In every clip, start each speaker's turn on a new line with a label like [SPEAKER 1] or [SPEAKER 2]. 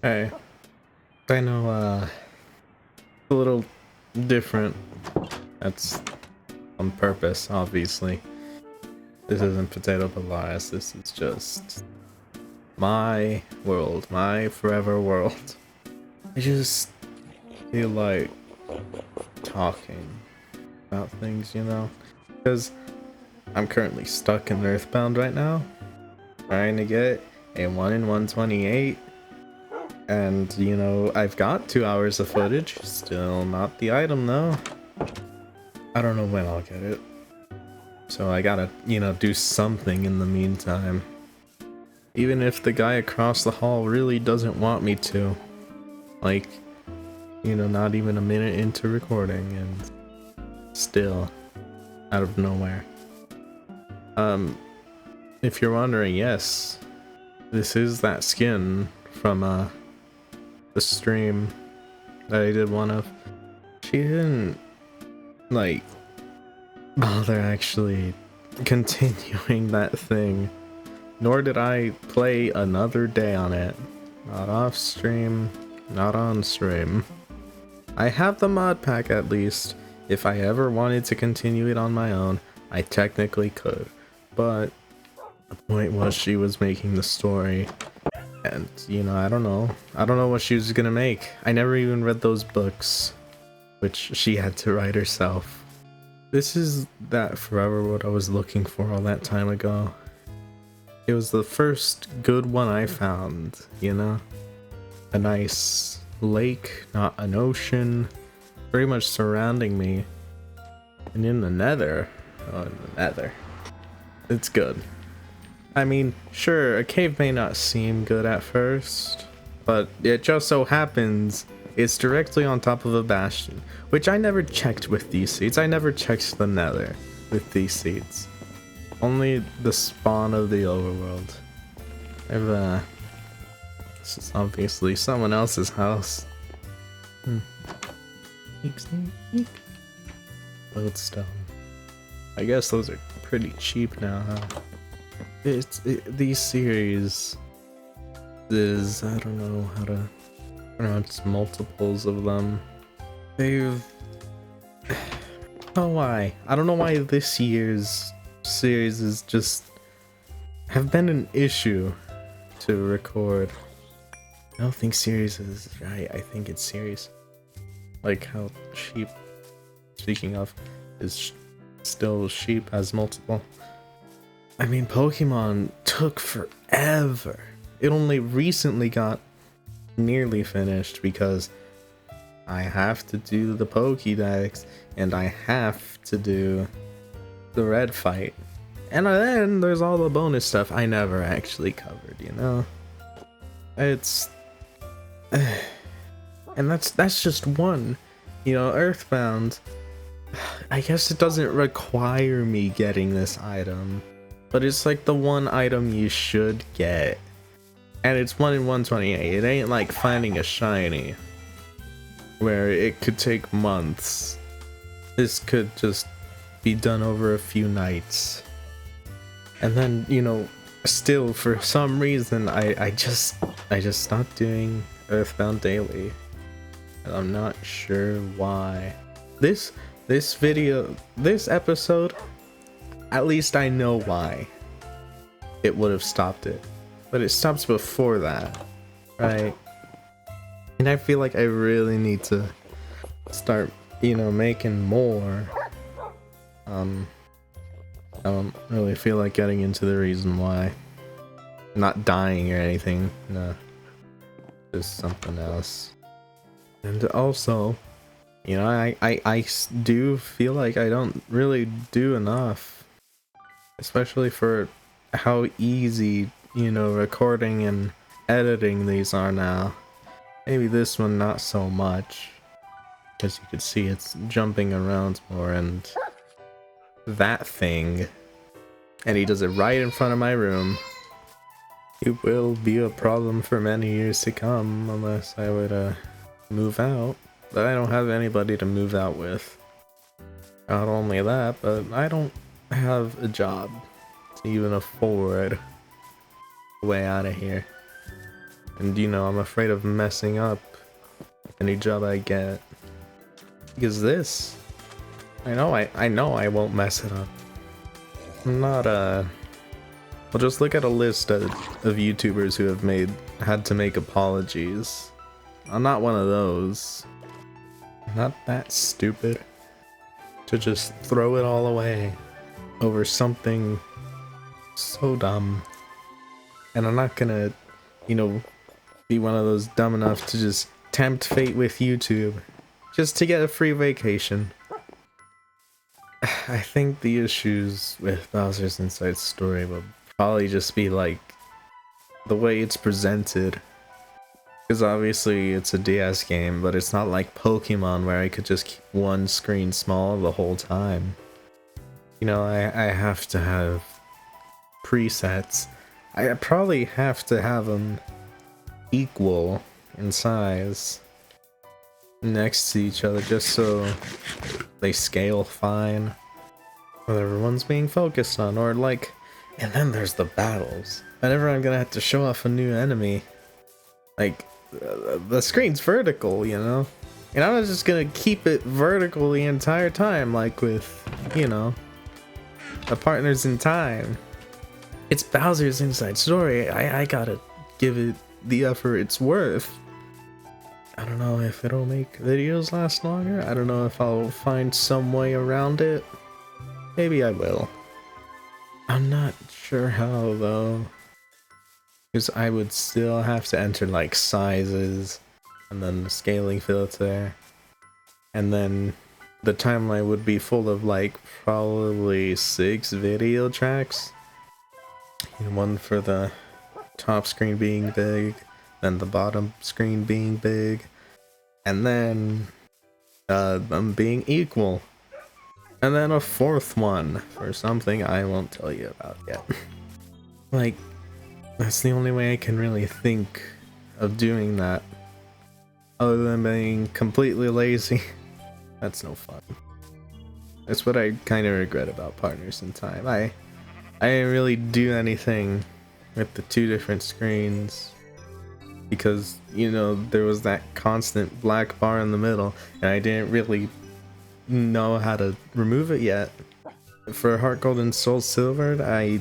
[SPEAKER 1] Hey, I know, a little different. That's on purpose, obviously. This isn't Potato Polaris, this is just my world, my forever world. I just feel like talking about things, you know? Because I'm currently stuck in Earthbound right now, trying to get a 1 in 128. And, you know, I've got 2 hours of footage, still not the item though. I don't know when I'll get it. So I gotta, you know, do something in the meantime. Even if the guy across the hall really doesn't want me to. Like, you know, not even a minute into recording and still out of nowhere. If you're wondering, yes, this is that skin from, the stream that I did one of. She didn't, like, bother actually continuing that thing, nor did I play another day on it. Not off stream, not on stream. I have the mod pack at least. If I ever wanted to continue it on my own, I technically could, but the point was she was making the story. And, you know, I don't know what she was gonna make. I never even read those books, which she had to write herself. This is that forever what I was looking for all that time ago. It was the first good one I found, you know? A nice lake, not an ocean, very much surrounding me. And in the nether, it's good. I mean, sure, a cave may not seem good at first, but it just so happens it's directly on top of a bastion, which I never checked with these seeds. I never checked the nether with these seeds. Only the spawn of the overworld. This is obviously someone else's house. Lodestone. I guess those are pretty cheap now, huh? These series is, I don't know how to pronounce multiples of them. They've, oh why? I don't know why this year's series is just have been an issue to record. I don't think series is right. I think it's series. Like how sheep, speaking of, is still sheep as multiple. I mean, Pokemon took forever. It only recently got nearly finished because I have to do the Pokédex and I have to do the red fight. And then there's all the bonus stuff I never actually covered, you know? It's... and that's just one. You know, Earthbound, I guess it doesn't require me getting this item. But it's like the one item you should get. And it's 1 in 128. It ain't like finding a shiny, where it could take months. This could just be done over a few nights. And then, you know, still for some reason I just stopped doing Earthbound daily. And I'm not sure why. This episode, at least I know why it would have stopped it. But it stops before that, right? And I feel like I really need to start, you know, making more. I don't really feel like getting into the reason why. I'm not dying or anything, no. Just something else. And also, you know, I do feel like I don't really do enough. Especially for how easy, you know, recording and editing these are now. Maybe this one not so much. As you can see, it's jumping around more and that thing. And he does it right in front of my room. It will be a problem for many years to come unless I would move out. But I don't have anybody to move out with. Not only that, but I don't have a job to even afford a way out of here. and you know, I'm afraid of messing up any job I get. Because this, I know I won't mess it up. I'm not well, just look at a list of YouTubers who have had to make apologies. I'm not one of those. I'm not that stupid to just throw it all away over something so dumb. And I'm not gonna, you know, be one of those dumb enough to just tempt fate with YouTube just to get a free vacation. I think the issues with Bowser's Inside Story will probably just be like the way it's presented. Because obviously it's a DS game, but it's not like Pokemon where I could just keep one screen small the whole time. You know, I have to have presets. I probably have to have them equal in size next to each other just so they scale fine. Whatever one's being focused on, or like, and then there's the battles. Whenever I'm gonna have to show off a new enemy, like, the screen's vertical, you know? And I'm just gonna keep it vertical the entire time, like with, you know, the Partners in Time. It's Bowser's Inside Story. I gotta give it the effort it's worth. I don't know if it'll make videos last longer. I don't know if I'll find some way around it. Maybe I will. I'm not sure how though. Because I would still have to enter like sizes and then the scaling filter. And then the timeline would be full of like probably 6 video tracks. And one for the top screen being big, then the bottom screen being big, and then them being equal. And then a 4th one for something I won't tell you about yet. Like, that's the only way I can really think of doing that. Other than being completely lazy. That's no fun. That's what I kind of regret about Partners in Time. I didn't really do anything with the 2 different screens. Because, you know, there was that constant black bar in the middle. And I didn't really know how to remove it yet. For Heart Gold and Soul Silvered, I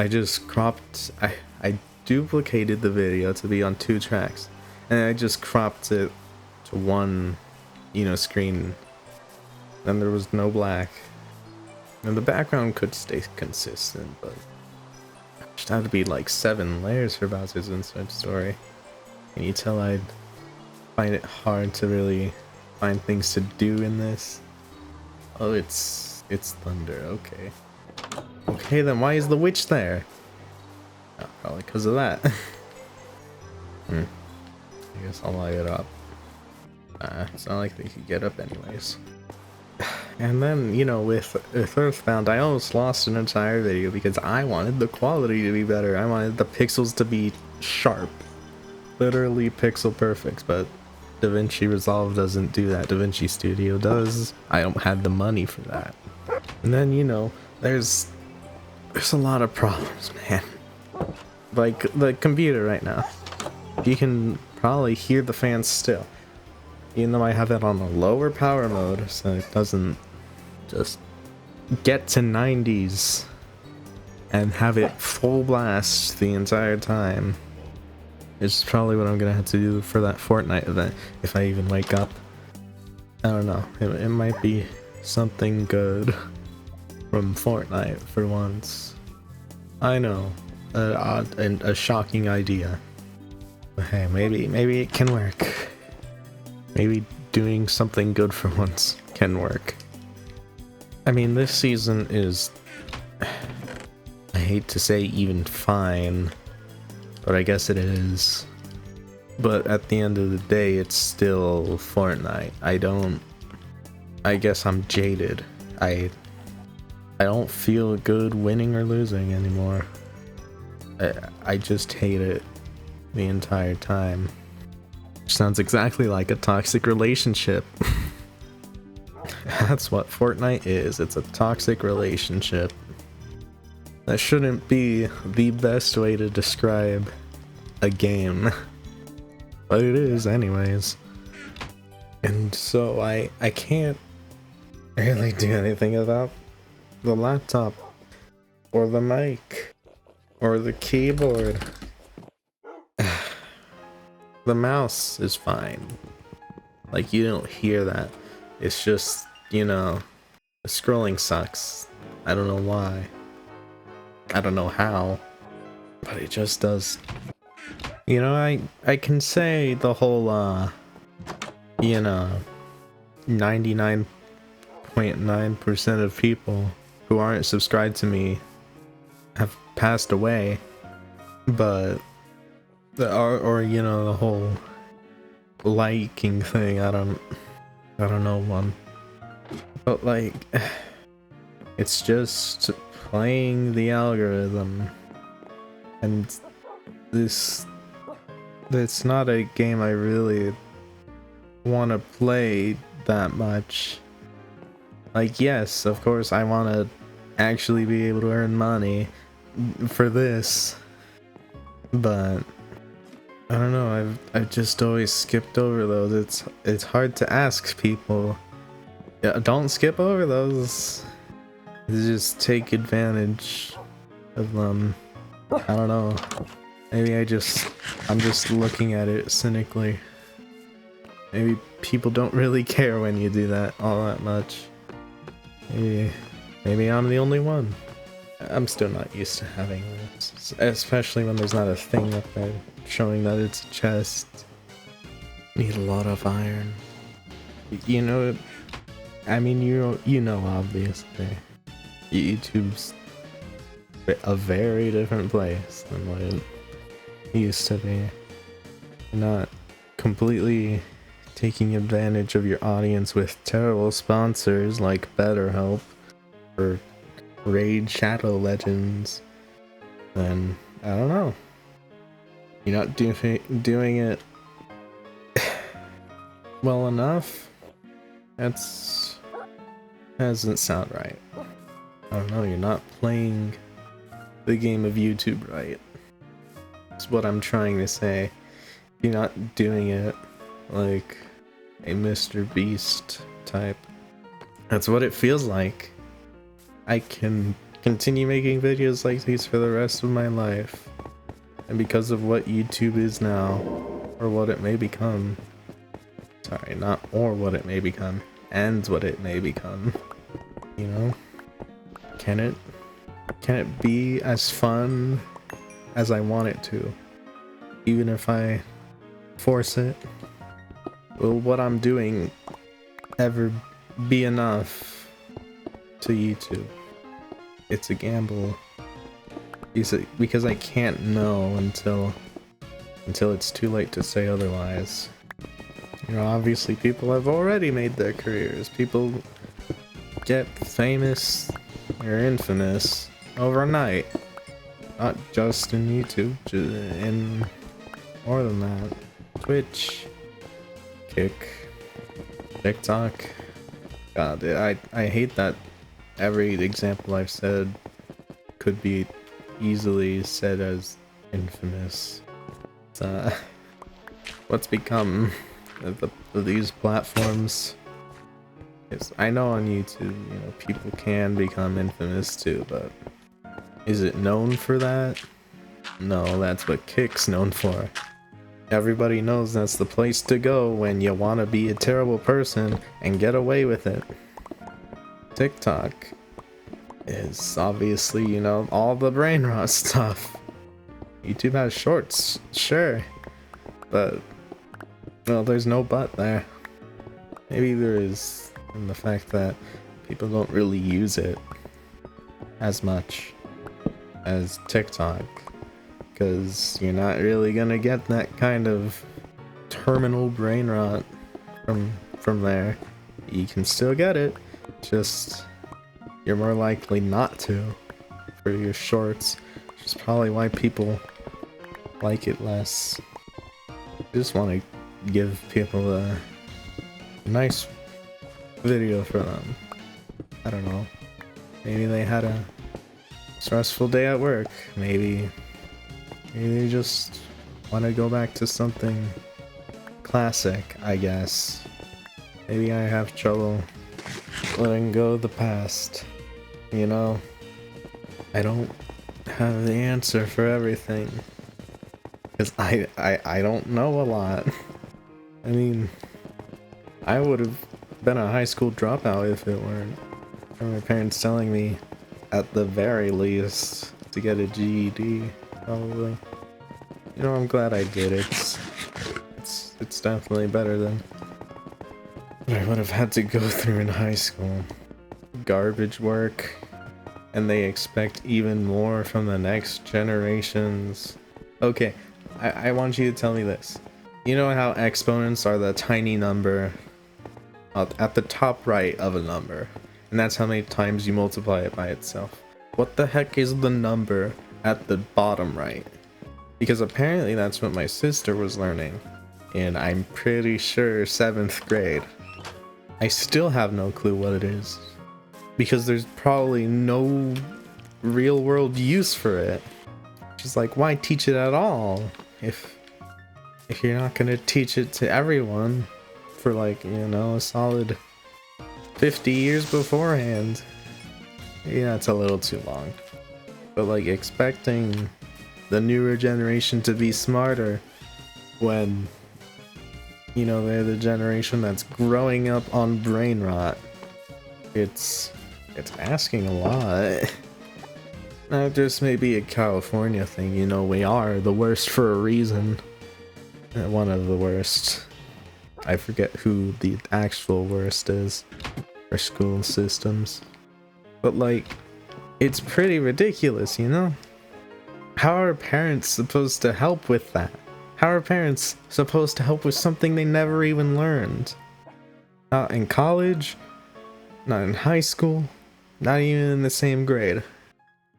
[SPEAKER 1] just cropped, I duplicated the video to be on 2 tracks, and I just cropped it to 1, you know, screen. Then there was no black, and the background could stay consistent, but it had to be like 7 layers for Bowser's Inside Story. Can you tell I'd find it hard to really find things to do in this? Oh, it's thunder. Okay. Okay, then why is the witch there? Oh, probably because of that. I guess I'll light it up. It's not like they could get up anyways. And then, you know, with Earthbound, I almost lost an entire video because I wanted the quality to be better. I wanted the pixels to be sharp. Literally pixel perfect, but DaVinci Resolve doesn't do that. DaVinci Studio does. I don't have the money for that. And then, you know, there's a lot of problems, man. Like the computer right now. You can probably hear the fans still. Even though I have it on a lower power mode, so it doesn't just get to 90s and have it full blast the entire time. It's probably what I'm gonna have to do for that Fortnite event if I even wake up. I don't know. It might be something good from Fortnite for once. I know, an odd and a shocking idea. But hey, maybe it can work. Maybe doing something good for once can work. I mean, this season is, I hate to say even fine, but I guess it is. But at the end of the day, it's still Fortnite. I guess I'm jaded. I don't feel good winning or losing anymore. I just hate it the entire time. Sounds exactly like a toxic relationship. That's what Fortnite is. It's a toxic relationship. That shouldn't be the best way to describe a game. But it is anyways. And so I can't really do anything about the laptop or the mic or the keyboard. The mouse is fine. Like, you don't hear that. It's just, you know, the scrolling sucks. I don't know why. I don't know how. But it just does. You know, I can say the whole, you know, 99.9% of people who aren't subscribed to me have passed away. But, or you know, the whole liking thing, I don't know one. But like, it's just playing the algorithm, and it's not a game I really want to play that much. Like, yes, of course I want to actually be able to earn money for this, but I don't know, I've just always skipped over those. It's hard to ask people. Yeah, don't skip over those. Just take advantage of them. I don't know. Maybe I'm just looking at it cynically. Maybe people don't really care when you do that all that much. Maybe I'm the only one. I'm still not used to having this, especially when there's not a thing up there showing that it's a chest. Need a lot of iron. You know, I mean, you know, obviously, YouTube's a very different place than what it used to be. You're not completely taking advantage of your audience with terrible sponsors like BetterHelp or Raid Shadow Legends. Then I don't know. You're not doing it well enough. That doesn't sound right. I don't know. You're not playing the game of YouTube right. That's what I'm trying to say. You're not doing it like a Mr. Beast type. That's what it feels like. I can continue making videos like these for the rest of my life. And because of what YouTube is now, or what it may become. Sorry, not or what it may become, and what it may become. You know? Can it be as fun as I want it to? Even if I force it? Will what I'm doing ever be enough to YouTube? It's a gamble. Because I can't know until it's too late to say otherwise. You know, obviously people have already made their careers. People get famous or infamous overnight. Not just in YouTube, in more than that. Twitch, Kick, TikTok. God, I hate that every example I've said could be easily said as infamous. What's become of these platforms? I know on YouTube, you know, people can become infamous too, but is it known for that? No, that's what Kick's known for. Everybody knows that's the place to go when you want to be a terrible person and get away with it. TikTok is obviously, you know, all the brain rot stuff. YouTube has shorts, sure, but, well, there's no but there. Maybe there is in the fact that people don't really use it as much as TikTok, because you're not really gonna get that kind of terminal brain rot from there. You can still get it, just you're more likely not to for your shorts, which is probably why people like it less. I just want to give people a nice video for them. I don't know. Maybe they had a stressful day at work. Maybe they just want to go back to something classic, I guess. Maybe I have trouble letting go of the past. You know, I don't have the answer for everything. Because I don't know a lot. I mean, I would have been a high school dropout if it weren't for my parents telling me, at the very least, to get a GED, probably. You know, I'm glad I did it. It's definitely better than what I would have had to go through in high school. Garbage work, and they expect even more from the next generations. Okay, I want you to tell me this. You know how exponents are the tiny number at the top right of a number, and that's how many times you multiply it by itself. What the heck is the number at the bottom right? Because apparently that's what my sister was learning, and I'm pretty sure 7th grade. I still have no clue what it is, because there's probably no real world use for it. She's like, why teach it at all if you're not gonna teach it to everyone for, like, you know, a solid 50 years beforehand? Yeah, it's a little too long. But like, expecting the newer generation to be smarter when, you know, they're the generation that's growing up on brain rot, it's asking a lot. Now, this may be a California thing, you know, we are the worst for a reason. One of the worst. I forget who the actual worst is for school systems. But like, it's pretty ridiculous, you know? How are parents supposed to help with that? How are parents supposed to help with something they never even learned? Not in college, not in high school, not even in the same grade.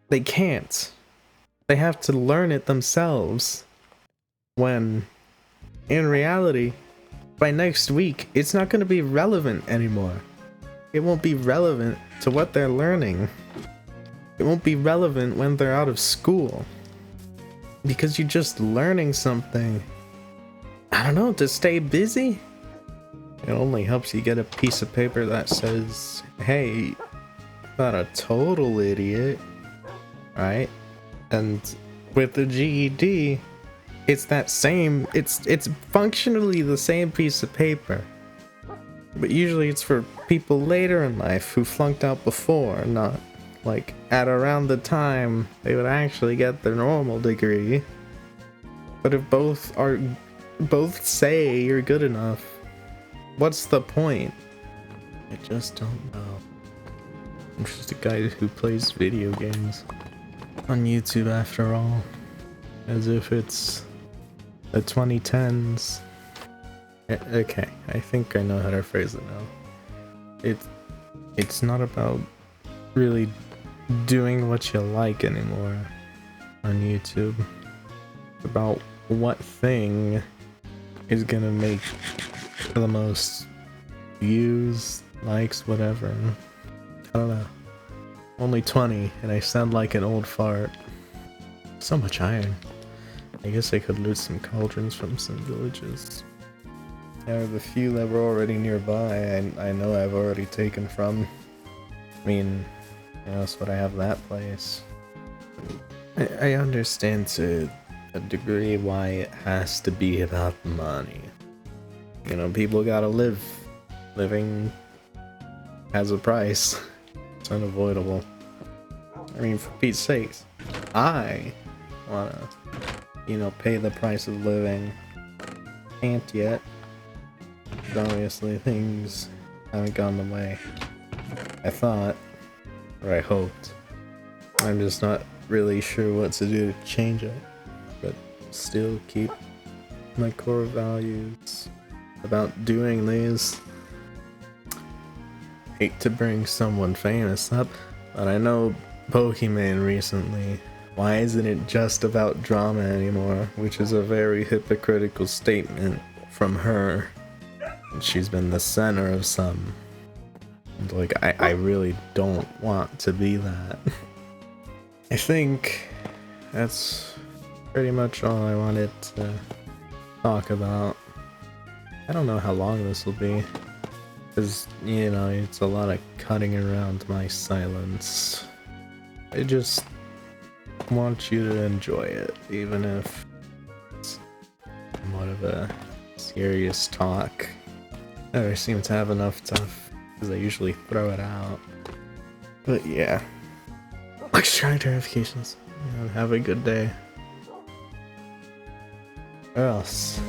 [SPEAKER 1] They can't. They have to learn it themselves. When, in reality, by next week, it's not going to be relevant anymore. It won't be relevant to what they're learning. It won't be relevant when they're out of school. Because you're just learning something, I don't know, to stay busy? It only helps you get a piece of paper that says, hey, not a total idiot, right? And with the GED, it's that same, it's functionally the same piece of paper. But usually it's for people later in life who flunked out before, not like at around the time they would actually get their normal degree. But if both say you're good enough, what's the point? I just don't know. I'm just a guy who plays video games on YouTube after all. As if it's the 2010s. Okay, I think I know how to phrase it now. It's not about really doing what you like anymore on YouTube. It's about what thing is gonna make the most views, likes, whatever. I don't know. Only 20 and I sound like an old fart. So much iron. I guess I could loot some cauldrons from some villages. Yeah, the few that were already nearby, I know I've already taken from. I mean, you know, that's what I have that place. I understand to a degree why it has to be about money. You know, people gotta live. Living has a price. It's unavoidable. I mean, for Pete's sakes, I wanna, you know, pay the price of living. Can't yet. But obviously things haven't gone the way I thought, or I hoped. I'm just not really sure what to do to change it, but still keep my core values about doing these. Hate to bring someone famous up, but I know Pokemon recently. Why isn't it just about drama anymore? Which is a very hypocritical statement from her. She's been the center of some. And like, I really don't want to be that. I think that's pretty much all I wanted to talk about. I don't know how long this will be, because, you know, it's a lot of cutting around my silence. I just want you to enjoy it, even if it's somewhat of a serious talk. I never seem to have enough stuff, because I usually throw it out. But yeah. Subscribe to notifications, and have a good day. Or else.